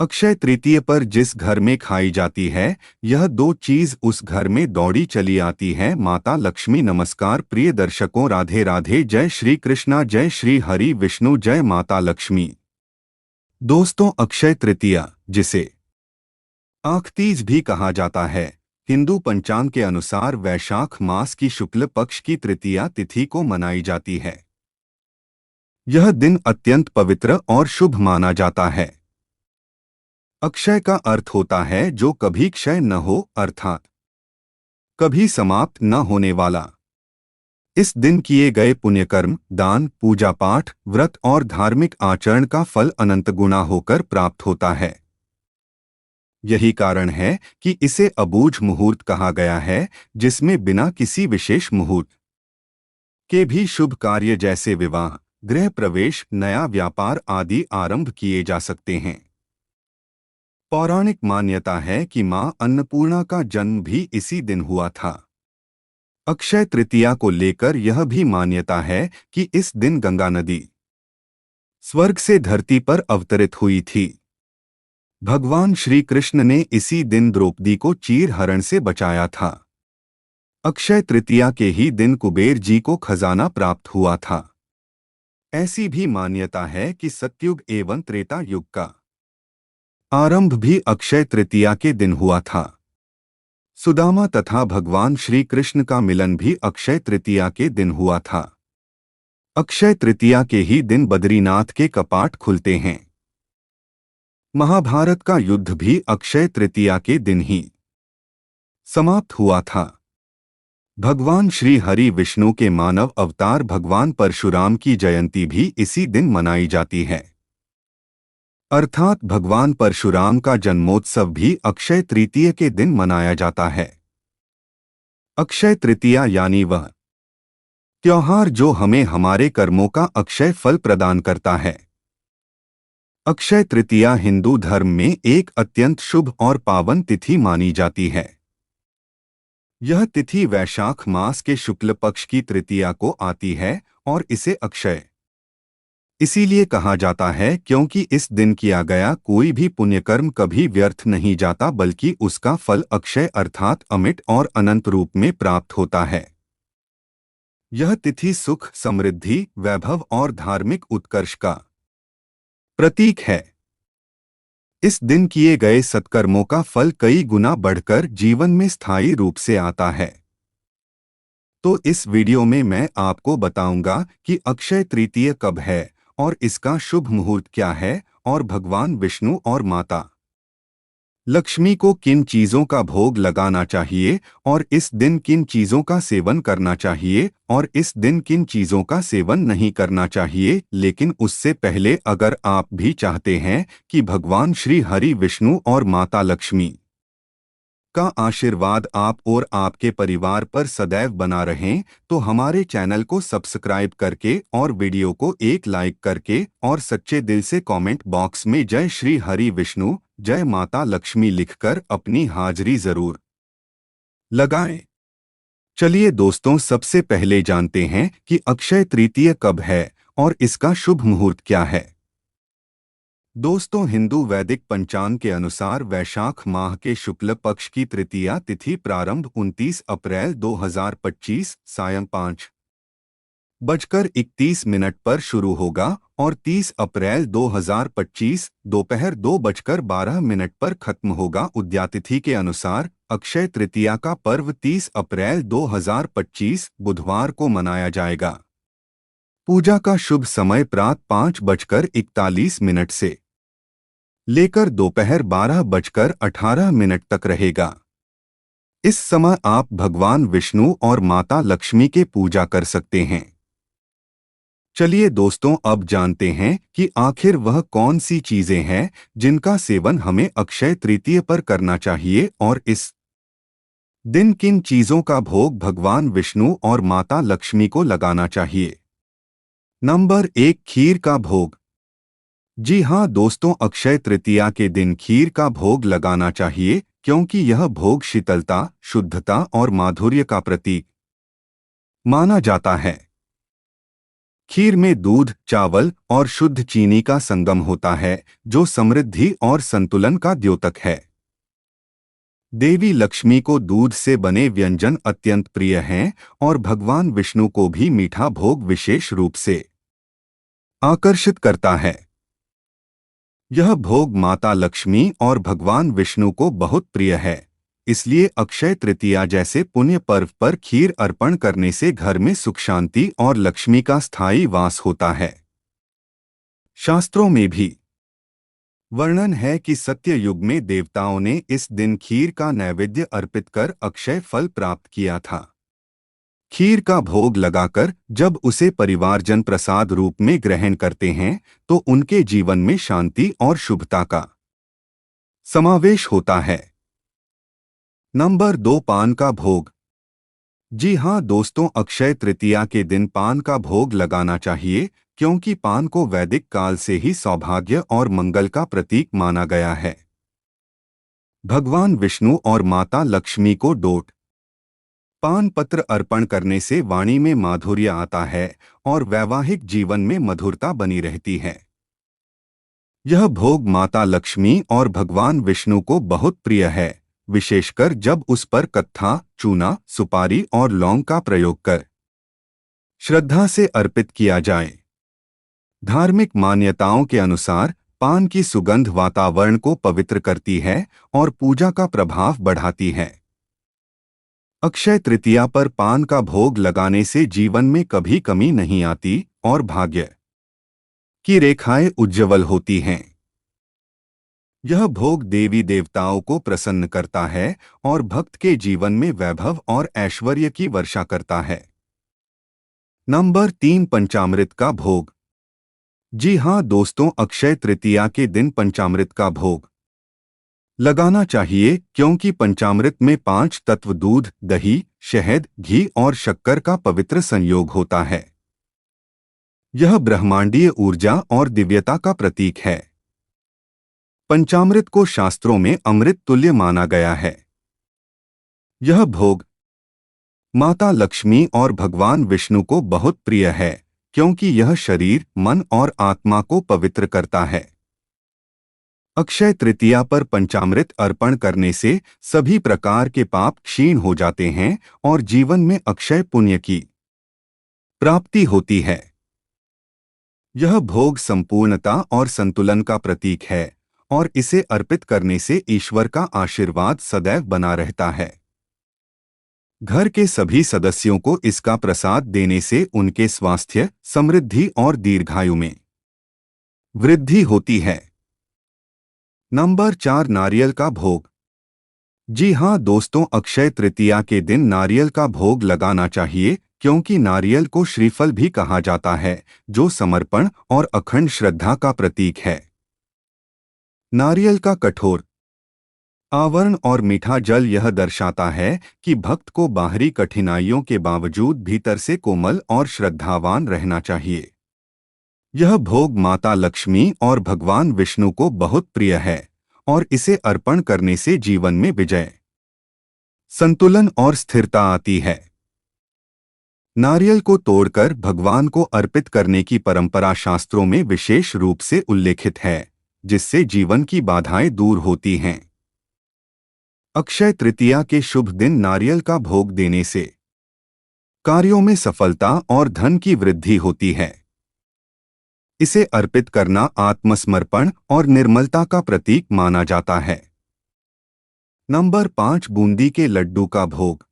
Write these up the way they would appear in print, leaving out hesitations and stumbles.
अक्षय तृतीया पर जिस घर में खाई जाती है, यह दो चीज उस घर में दौड़ी चली आती है। माता लक्ष्मी। नमस्कार प्रिय दर्शकों, राधे राधे, जय श्री कृष्णा, जय श्री हरि विष्णु, जय माता लक्ष्मी। दोस्तों, अक्षय तृतीया, जिसे आखतीज भी कहा जाता है, हिंदू पंचांग के अनुसार वैशाख मास की शुक्ल पक्ष की तृतीया तिथि को मनाई जाती है। यह दिन अत्यंत पवित्र और शुभ माना जाता है। अक्षय का अर्थ होता है जो कभी क्षय न हो, अर्थात कभी समाप्त न होने वाला। इस दिन किए गए पुण्यकर्म, दान, पूजा पाठ, व्रत और धार्मिक आचरण का फल अनंत गुना होकर प्राप्त होता है। यही कारण है कि इसे अबूझ मुहूर्त कहा गया है, जिसमें बिना किसी विशेष मुहूर्त के भी शुभ कार्य जैसे विवाह, गृह प्रवेश, नया व्यापार आदि आरंभ किए जा सकते हैं। पौराणिक मान्यता है कि मां अन्नपूर्णा का जन्म भी इसी दिन हुआ था। अक्षय तृतीया को लेकर यह भी मान्यता है कि इस दिन गंगा नदी स्वर्ग से धरती पर अवतरित हुई थी। भगवान श्री कृष्ण ने इसी दिन द्रौपदी को चीर हरण से बचाया था। अक्षय तृतीया के ही दिन कुबेर जी को खजाना प्राप्त हुआ था। ऐसी भी मान्यता है कि सतयुग एवं त्रेता युग का आरंभ भी अक्षय तृतीया के दिन हुआ था। सुदामा तथा भगवान श्री कृष्ण का मिलन भी अक्षय तृतीया के दिन हुआ था। अक्षय तृतीया के ही दिन बद्रीनाथ के कपाट खुलते हैं। महाभारत का युद्ध भी अक्षय तृतीया के दिन ही समाप्त हुआ था। भगवान श्री हरि विष्णु के मानव अवतार भगवान परशुराम की जयंती भी इसी दिन मनाई जाती है। अर्थात भगवान परशुराम का जन्मोत्सव भी अक्षय तृतीया के दिन मनाया जाता है। अक्षय तृतीया यानी वह त्योहार जो हमें हमारे कर्मों का अक्षय फल प्रदान करता है। अक्षय तृतीया हिंदू धर्म में एक अत्यंत शुभ और पावन तिथि मानी जाती है। यह तिथि वैशाख मास के शुक्ल पक्ष की तृतीया को आती है और इसे अक्षय इसीलिए कहा जाता है क्योंकि इस दिन किया गया कोई भी पुण्यकर्म कभी व्यर्थ नहीं जाता, बल्कि उसका फल अक्षय अर्थात अमिट और अनंत रूप में प्राप्त होता है। यह तिथि सुख, समृद्धि, वैभव और धार्मिक उत्कर्ष का प्रतीक है। इस दिन किए गए सत्कर्मों का फल कई गुना बढ़कर जीवन में स्थायी रूप से आता है। तो इस वीडियो में मैं आपको बताऊंगा कि अक्षय तृतीया कब है और इसका शुभ मुहूर्त क्या है, और भगवान विष्णु और माता लक्ष्मी को किन चीजों का भोग लगाना चाहिए, और इस दिन किन चीजों का सेवन करना चाहिए, और इस दिन किन चीजों का सेवन नहीं करना चाहिए। लेकिन उससे पहले अगर आप भी चाहते हैं कि भगवान श्री हरि विष्णु और माता लक्ष्मी का आशीर्वाद आप और आपके परिवार पर सदैव बना रहें, तो हमारे चैनल को सब्सक्राइब करके और वीडियो को एक लाइक करके और सच्चे दिल से कमेंट बॉक्स में जय श्री हरि विष्णु, जय माता लक्ष्मी लिखकर अपनी हाजिरी जरूर लगाएं। चलिए दोस्तों, सबसे पहले जानते हैं कि अक्षय तृतीया कब है और इसका शुभ मुहूर्त क्या है। दोस्तों, हिंदू वैदिक पंचांग के अनुसार वैशाख माह के शुक्ल पक्ष की तृतीया तिथि प्रारंभ 29 अप्रैल 2025 सायं 5:31 पर शुरू होगा और 30 अप्रैल 2025 दोपहर 2:12 पर खत्म होगा। उद्यातिथि के अनुसार अक्षय तृतीया का पर्व 30 अप्रैल 2025 बुधवार को मनाया जाएगा। पूजा का शुभ समय प्रातः 5:41 से लेकर दोपहर 12:18 तक रहेगा। इस समय आप भगवान विष्णु और माता लक्ष्मी के पूजा कर सकते हैं। चलिए दोस्तों, अब जानते हैं कि आखिर वह कौन सी चीजें हैं जिनका सेवन हमें अक्षय तृतीया पर करना चाहिए, और इस दिन किन चीजों का भोग भगवान विष्णु और माता लक्ष्मी को लगाना चाहिए। नंबर 1, खीर का भोग। जी हाँ दोस्तों, अक्षय तृतीया के दिन खीर का भोग लगाना चाहिए क्योंकि यह भोग शीतलता, शुद्धता और माधुर्य का प्रतीक माना जाता है। खीर में दूध, चावल और शुद्ध चीनी का संगम होता है, जो समृद्धि और संतुलन का द्योतक है। देवी लक्ष्मी को दूध से बने व्यंजन अत्यंत प्रिय हैं और भगवान विष्णु को भी मीठा भोग विशेष रूप से आकर्षित करता है। यह भोग माता लक्ष्मी और भगवान विष्णु को बहुत प्रिय है। इसलिए अक्षय तृतीया जैसे पुण्य पर्व पर खीर अर्पण करने से घर में सुख शांति और लक्ष्मी का स्थायी वास होता है। शास्त्रों में भी वर्णन है कि सत्य युग में देवताओं ने इस दिन खीर का नैवेद्य अर्पित कर अक्षय फल प्राप्त किया था। खीर का भोग लगाकर जब उसे परिवारजन प्रसाद रूप में ग्रहण करते हैं तो उनके जीवन में शांति और शुभता का समावेश होता है। नंबर 2, पान का भोग। जी हाँ दोस्तों, अक्षय तृतीया के दिन पान का भोग लगाना चाहिए, क्योंकि पान को वैदिक काल से ही सौभाग्य और मंगल का प्रतीक माना गया है। भगवान विष्णु और माता लक्ष्मी को डोट पान पत्र अर्पण करने से वाणी में माधुर्य आता है और वैवाहिक जीवन में मधुरता बनी रहती है। यह भोग माता लक्ष्मी और भगवान विष्णु को बहुत प्रिय है, विशेषकर जब उस पर कत्था, चूना, सुपारी और लौंग का प्रयोग कर श्रद्धा से अर्पित किया जाए। धार्मिक मान्यताओं के अनुसार पान की सुगंध वातावरण को पवित्र करती है और पूजा का प्रभाव बढ़ाती है। अक्षय तृतीया पर पान का भोग लगाने से जीवन में कभी कमी नहीं आती और भाग्य की रेखाएं उज्ज्वल होती हैं। यह भोग देवी देवताओं को प्रसन्न करता है और भक्त के जीवन में वैभव और ऐश्वर्य की वर्षा करता है। नंबर 3, पंचामृत का भोग। जी हाँ दोस्तों, अक्षय तृतीया के दिन पंचामृत का भोग लगाना चाहिए, क्योंकि पंचामृत में 5 तत्व दूध, दही, शहद, घी और शक्कर का पवित्र संयोग होता है। यह ब्रह्मांडीय ऊर्जा और दिव्यता का प्रतीक है। पंचामृत को शास्त्रों में अमृत तुल्य माना गया है। यह भोग माता लक्ष्मी और भगवान विष्णु को बहुत प्रिय है, क्योंकि यह शरीर, मन और आत्मा को पवित्र करता है। अक्षय तृतीया पर पंचामृत अर्पण करने से सभी प्रकार के पाप क्षीण हो जाते हैं और जीवन में अक्षय पुण्य की प्राप्ति होती है। यह भोग संपूर्णता और संतुलन का प्रतीक है और इसे अर्पित करने से ईश्वर का आशीर्वाद सदैव बना रहता है। घर के सभी सदस्यों को इसका प्रसाद देने से उनके स्वास्थ्य, समृद्धि और दीर्घायु में वृद्धि होती है। नंबर 4, नारियल का भोग। जी हाँ दोस्तों, अक्षय तृतीया के दिन नारियल का भोग लगाना चाहिए, क्योंकि नारियल को श्रीफल भी कहा जाता है, जो समर्पण और अखंड श्रद्धा का प्रतीक है। नारियल का कठोर आवरण और मीठा जल यह दर्शाता है कि भक्त को बाहरी कठिनाइयों के बावजूद भीतर से कोमल और श्रद्धावान रहना चाहिए। यह भोग माता लक्ष्मी और भगवान विष्णु को बहुत प्रिय है और इसे अर्पण करने से जीवन में विजय, संतुलन और स्थिरता आती है। नारियल को तोड़कर भगवान को अर्पित करने की परंपरा शास्त्रों में विशेष रूप से उल्लेखित है, जिससे जीवन की बाधाएं दूर होती हैं। अक्षय तृतीया के शुभ दिन नारियल का भोग देने से कार्यों में सफलता और धन की वृद्धि होती है। इसे अर्पित करना आत्मसमर्पण और निर्मलता का प्रतीक माना जाता है। नंबर 5, बूंदी के लड्डू का भोग।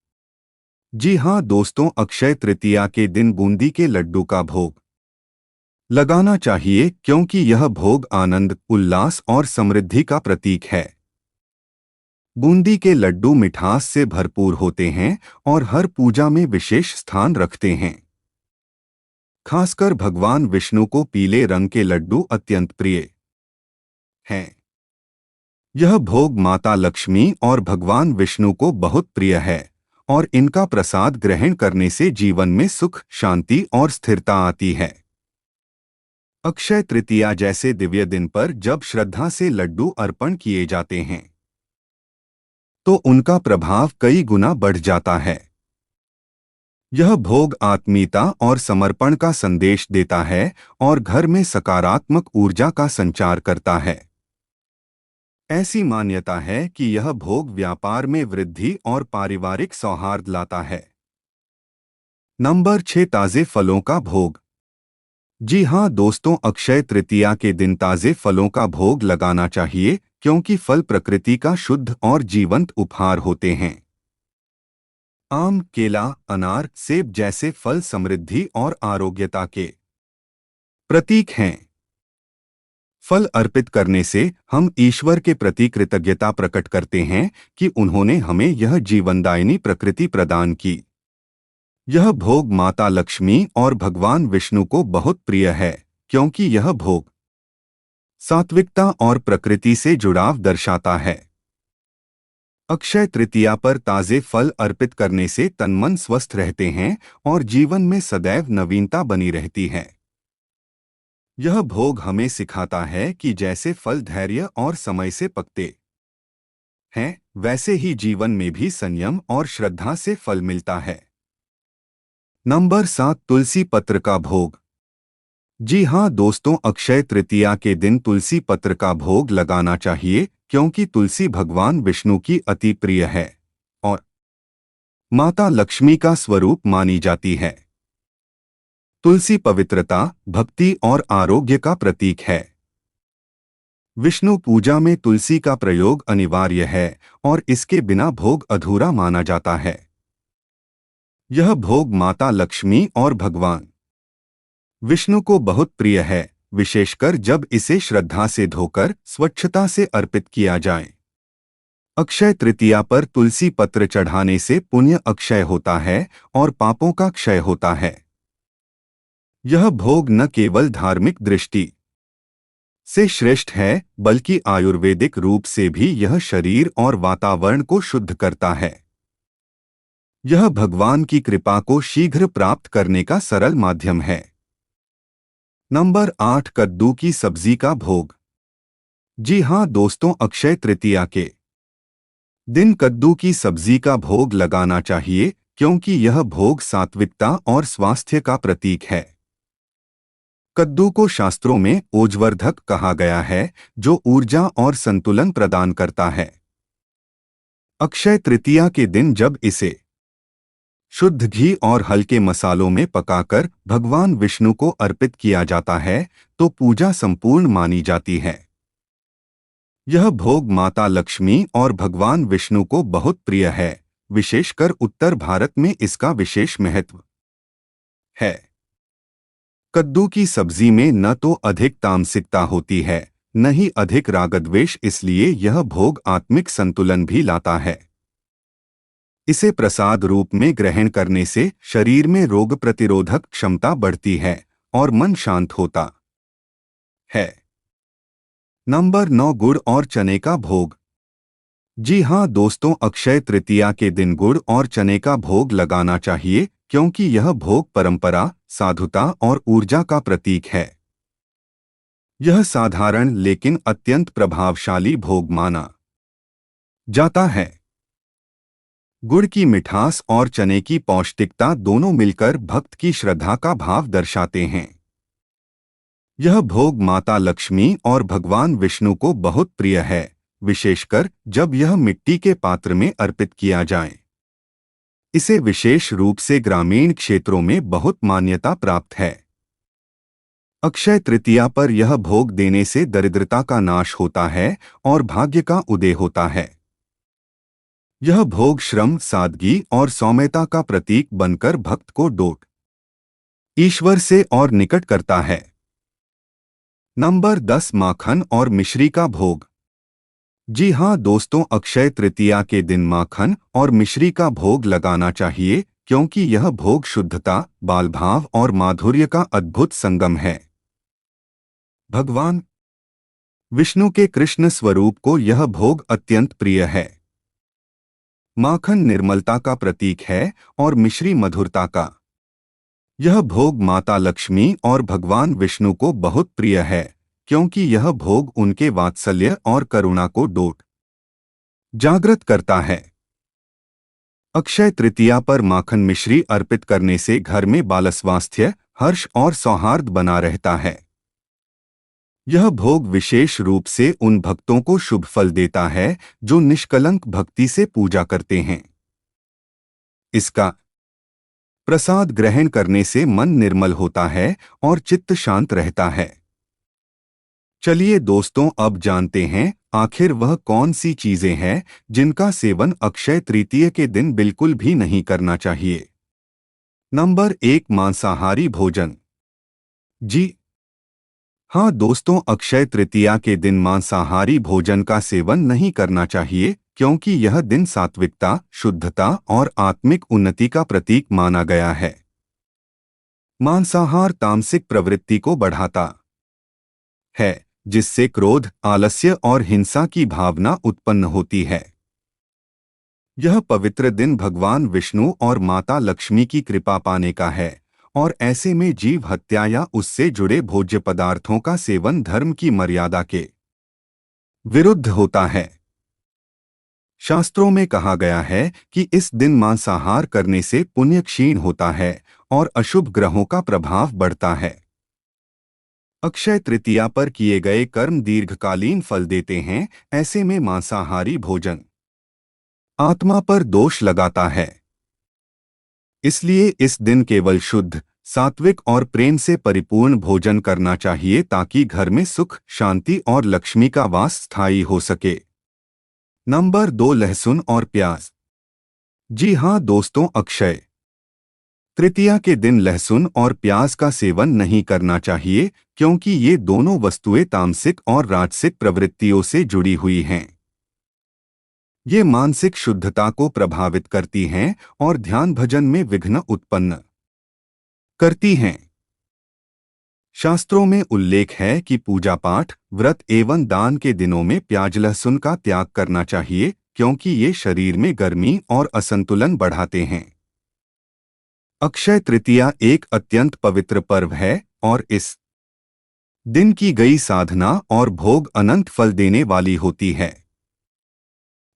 जी हाँ दोस्तों, अक्षय तृतीया के दिन बूंदी के लड्डू का भोग लगाना चाहिए, क्योंकि यह भोग आनंद, उल्लास और समृद्धि का प्रतीक है। बूंदी के लड्डू मिठास से भरपूर होते हैं और हर पूजा में विशेष स्थान रखते हैं। खासकर भगवान विष्णु को पीले रंग के लड्डू अत्यंत प्रिय हैं। यह भोग माता लक्ष्मी और भगवान विष्णु को बहुत प्रिय है और इनका प्रसाद ग्रहण करने से जीवन में सुख, शांति और स्थिरता आती है। अक्षय तृतीया जैसे दिव्य दिन पर जब श्रद्धा से लड्डू अर्पण किए जाते हैं तो उनका प्रभाव कई गुना बढ़ जाता है। यह भोग आत्मीयता और समर्पण का संदेश देता है और घर में सकारात्मक ऊर्जा का संचार करता है। ऐसी मान्यता है कि यह भोग व्यापार में वृद्धि और पारिवारिक सौहार्द लाता है। नंबर 6, ताजे फलों का भोग। जी हाँ दोस्तों, अक्षय तृतीया के दिन ताजे फलों का भोग लगाना चाहिए क्योंकि फल प्रकृति का शुद्ध और जीवंत उपहार होते हैं। आम, केला, अनार, सेब जैसे फल समृद्धि और आरोग्यता के प्रतीक हैं। फल अर्पित करने से हम ईश्वर के प्रति कृतज्ञता प्रकट करते हैं कि उन्होंने हमें यह जीवनदायिनी प्रकृति प्रदान की। यह भोग माता लक्ष्मी और भगवान विष्णु को बहुत प्रिय है क्योंकि यह भोग सात्विकता और प्रकृति से जुड़ाव दर्शाता है। अक्षय तृतीया पर ताजे फल अर्पित करने से तन मन स्वस्थ रहते हैं और जीवन में सदैव नवीनता बनी रहती है। यह भोग हमें सिखाता है कि जैसे फल धैर्य और समय से पकते हैं, वैसे ही जीवन में भी संयम और श्रद्धा से फल मिलता है। नंबर 7, तुलसी पत्र का भोग। जी हाँ दोस्तों, अक्षय तृतीया के दिन तुलसी पत्र का भोग लगाना चाहिए क्योंकि तुलसी भगवान विष्णु की अति प्रिय है और माता लक्ष्मी का स्वरूप मानी जाती है। तुलसी पवित्रता, भक्ति और आरोग्य का प्रतीक है। विष्णु पूजा में तुलसी का प्रयोग अनिवार्य है और इसके बिना भोग अधूरा माना जाता है। यह भोग माता लक्ष्मी और भगवान विष्णु को बहुत प्रिय है, विशेषकर जब इसे श्रद्धा से धोकर स्वच्छता से अर्पित किया जाए। अक्षय तृतीया पर तुलसी पत्र चढ़ाने से पुण्य अक्षय होता है और पापों का क्षय होता है। यह भोग न केवल धार्मिक दृष्टि से श्रेष्ठ है, बल्कि आयुर्वेदिक रूप से भी यह शरीर और वातावरण को शुद्ध करता है। यह भगवान की कृपा को शीघ्र प्राप्त करने का सरल माध्यम है। नंबर 8, कद्दू की सब्जी का भोग। जी हाँ दोस्तों, अक्षय तृतीया के दिन कद्दू की सब्जी का भोग लगाना चाहिए क्योंकि यह भोग सात्विकता और स्वास्थ्य का प्रतीक है। कद्दू को शास्त्रों में ओजवर्धक कहा गया है, जो ऊर्जा और संतुलन प्रदान करता है। अक्षय तृतीया के दिन जब इसे शुद्ध घी और हल्के मसालों में पकाकर भगवान विष्णु को अर्पित किया जाता है, तो पूजा संपूर्ण मानी जाती है। यह भोग माता लक्ष्मी और भगवान विष्णु को बहुत प्रिय है, विशेषकर उत्तर भारत में इसका विशेष महत्व है। कद्दू की सब्जी में न तो अधिक तामसिकता होती है, न ही अधिक रागद्वेष, इसलिए यह भोग आत्मिक संतुलन भी लाता है। इसे प्रसाद रूप में ग्रहण करने से शरीर में रोग प्रतिरोधक क्षमता बढ़ती है और मन शांत होता है। नंबर 9, गुड़ और चने का भोग। जी हाँ दोस्तों, अक्षय तृतीया के दिन गुड़ और चने का भोग लगाना चाहिए क्योंकि यह भोग परंपरा, साधुता और ऊर्जा का प्रतीक है। यह साधारण लेकिन अत्यंत प्रभावशाली भोग माना जाता है। गुड़ की मिठास और चने की पौष्टिकता दोनों मिलकर भक्त की श्रद्धा का भाव दर्शाते हैं। यह भोग माता लक्ष्मी और भगवान विष्णु को बहुत प्रिय है, विशेषकर जब यह मिट्टी के पात्र में अर्पित किया जाए। इसे विशेष रूप से ग्रामीण क्षेत्रों में बहुत मान्यता प्राप्त है। अक्षय तृतीया पर यह भोग देने से दरिद्रता का नाश होता है और भाग्य का उदय होता है। यह भोग श्रम, सादगी और सौम्यता का प्रतीक बनकर भक्त को डोट ईश्वर से और निकट करता है। नंबर 10, माखन और मिश्री का भोग। जी हाँ दोस्तों, अक्षय तृतीया के दिन माखन और मिश्री का भोग लगाना चाहिए क्योंकि यह भोग शुद्धता, बालभाव और माधुर्य का अद्भुत संगम है। भगवान विष्णु के कृष्ण स्वरूप को यह भोग अत्यंत प्रिय है। माखन निर्मलता का प्रतीक है और मिश्री मधुरता का। यह भोग माता लक्ष्मी और भगवान विष्णु को बहुत प्रिय है क्योंकि यह भोग उनके वात्सल्य और करुणा को डोट जागृत करता है। अक्षय तृतीया पर माखन मिश्री अर्पित करने से घर में बाल स्वास्थ्य, हर्ष और सौहार्द बना रहता है। यह भोग विशेष रूप से उन भक्तों को शुभ फल देता है जो निष्कलंक भक्ति से पूजा करते हैं। इसका प्रसाद ग्रहण करने से मन निर्मल होता है और चित्त शांत रहता है। चलिए दोस्तों, अब जानते हैं आखिर वह कौन सी चीजें हैं जिनका सेवन अक्षय तृतीया के दिन बिल्कुल भी नहीं करना चाहिए। नंबर 1, मांसाहारी भोजन। जी हाँ दोस्तों, अक्षय तृतीया के दिन मांसाहारी भोजन का सेवन नहीं करना चाहिए क्योंकि यह दिन सात्विकता, शुद्धता और आत्मिक उन्नति का प्रतीक माना गया है। मांसाहार तामसिक प्रवृत्ति को बढ़ाता है, जिससे क्रोध, आलस्य और हिंसा की भावना उत्पन्न होती है। यह पवित्र दिन भगवान विष्णु और माता लक्ष्मी की कृपा पाने का है और ऐसे में जीव हत्या या उससे जुड़े भोज्य पदार्थों का सेवन धर्म की मर्यादा के विरुद्ध होता है। शास्त्रों में कहा गया है कि इस दिन मांसाहार करने से पुण्य क्षीण होता है और अशुभ ग्रहों का प्रभाव बढ़ता है। अक्षय तृतीया पर किए गए कर्म दीर्घकालीन फल देते हैं, ऐसे में मांसाहारी भोजन आत्मा पर दोष लगाता है। इसलिए इस दिन केवल शुद्ध, सात्विक और प्रेम से परिपूर्ण भोजन करना चाहिए ताकि घर में सुख, शांति और लक्ष्मी का वास स्थायी हो सके। नंबर 2, लहसुन और प्याज। जी हाँ दोस्तों, अक्षय तृतीया के दिन लहसुन और प्याज का सेवन नहीं करना चाहिए क्योंकि ये दोनों वस्तुएं तामसिक और राजसिक प्रवृत्तियों से जुड़ी हुई हैं। ये मानसिक शुद्धता को प्रभावित करती हैं और ध्यान भजन में विघ्न उत्पन्न करती हैं। शास्त्रों में उल्लेख है कि पूजा पाठ, व्रत एवं दान के दिनों में प्याज लहसुन का त्याग करना चाहिए क्योंकि ये शरीर में गर्मी और असंतुलन बढ़ाते हैं। अक्षय तृतीया एक अत्यंत पवित्र पर्व है और इस दिन की गई साधना और भोग अनंत फल देने वाली होती है।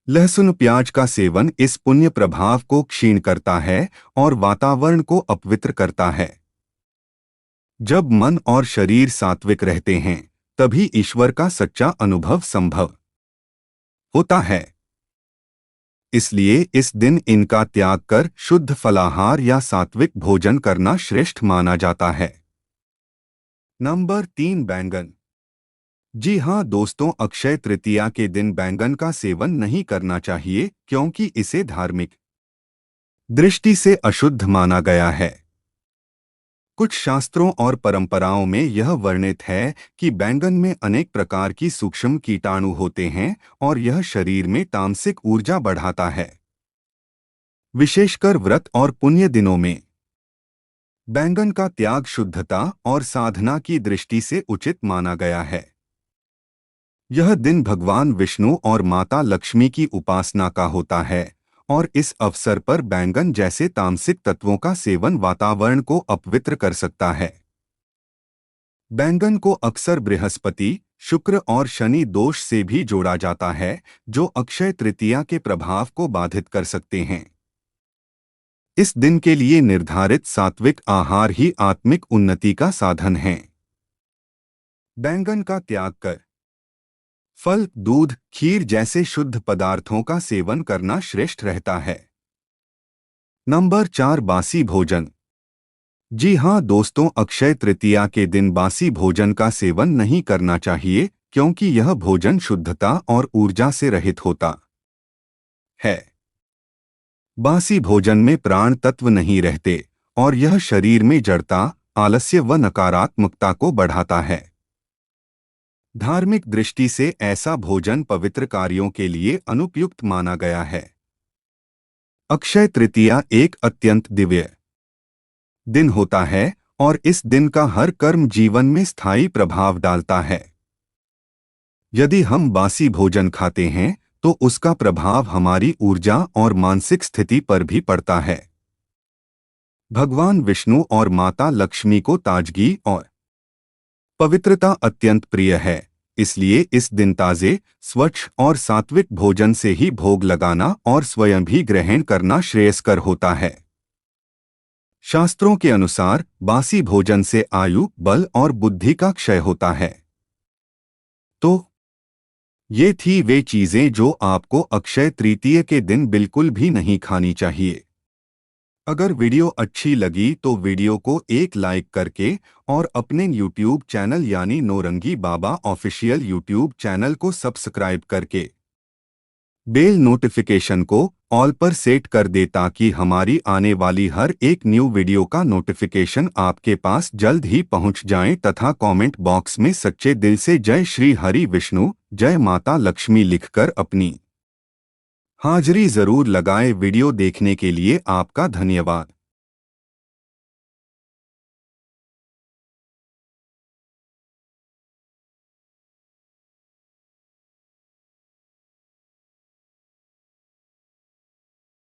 लहसुन प्याज का सेवन इस पुण्य प्रभाव को क्षीण करता है और वातावरण को अपवित्र करता है। जब मन और शरीर सात्विक रहते हैं तभी ईश्वर का सच्चा अनुभव संभव होता है। इसलिए इस दिन इनका त्याग कर शुद्ध फलाहार या सात्विक भोजन करना श्रेष्ठ माना जाता है। नंबर 3, बैंगन। जी हाँ दोस्तों, अक्षय तृतीया के दिन बैंगन का सेवन नहीं करना चाहिए क्योंकि इसे धार्मिक दृष्टि से अशुद्ध माना गया है। कुछ शास्त्रों और परंपराओं में यह वर्णित है कि बैंगन में अनेक प्रकार की सूक्ष्म कीटाणु होते हैं और यह शरीर में तामसिक ऊर्जा बढ़ाता है। विशेषकर व्रत और पुण्य दिनों में बैंगन का त्याग शुद्धता और साधना की दृष्टि से उचित माना गया है। यह दिन भगवान विष्णु और माता लक्ष्मी की उपासना का होता है और इस अवसर पर बैंगन जैसे तामसिक तत्वों का सेवन वातावरण को अपवित्र कर सकता है। बैंगन को अक्सर बृहस्पति, शुक्र और शनि दोष से भी जोड़ा जाता है जो अक्षय तृतीया के प्रभाव को बाधित कर सकते हैं। इस दिन के लिए निर्धारित सात्विक आहार ही आत्मिक उन्नति का साधन है। बैंगन का त्याग कर फल, दूध, खीर जैसे शुद्ध पदार्थों का सेवन करना श्रेष्ठ रहता है। नंबर 4, बासी भोजन। जी हाँ दोस्तों, अक्षय तृतीया के दिन बासी भोजन का सेवन नहीं करना चाहिए क्योंकि यह भोजन शुद्धता और ऊर्जा से रहित होता है। बासी भोजन में प्राण तत्व नहीं रहते और यह शरीर में जड़ता, आलस्य व नकारात्मकता को बढ़ाता है। धार्मिक दृष्टि से ऐसा भोजन पवित्र कार्यों के लिए अनुपयुक्त माना गया है। अक्षय तृतीया एक अत्यंत दिव्य दिन होता है और इस दिन का हर कर्म जीवन में स्थायी प्रभाव डालता है। यदि हम बासी भोजन खाते हैं तो उसका प्रभाव हमारी ऊर्जा और मानसिक स्थिति पर भी पड़ता है। भगवान विष्णु और माता लक्ष्मी को ताजगी और पवित्रता अत्यंत प्रिय है, इसलिए इस दिन ताजे, स्वच्छ और सात्विक भोजन से ही भोग लगाना और स्वयं भी ग्रहण करना श्रेयस्कर होता है। शास्त्रों के अनुसार बासी भोजन से आयु, बल और बुद्धि का क्षय होता है। तो ये थी वे चीजें जो आपको अक्षय तृतीया के दिन बिल्कुल भी नहीं खानी चाहिए। अगर वीडियो अच्छी लगी तो वीडियो को एक लाइक करके और अपने YouTube चैनल यानी नौरंगी बाबा ऑफिशियल YouTube चैनल को सब्सक्राइब करके बेल नोटिफिकेशन को ऑल पर सेट कर दे ताकि हमारी आने वाली हर एक न्यू वीडियो का नोटिफिकेशन आपके पास जल्द ही पहुंच जाए तथा कमेंट बॉक्स में सच्चे दिल से जय श्री हरि विष्णु, जय माता लक्ष्मी लिखकर अपनी हाजिरी जरूर लगाएं। वीडियो देखने के लिए आपका धन्यवाद।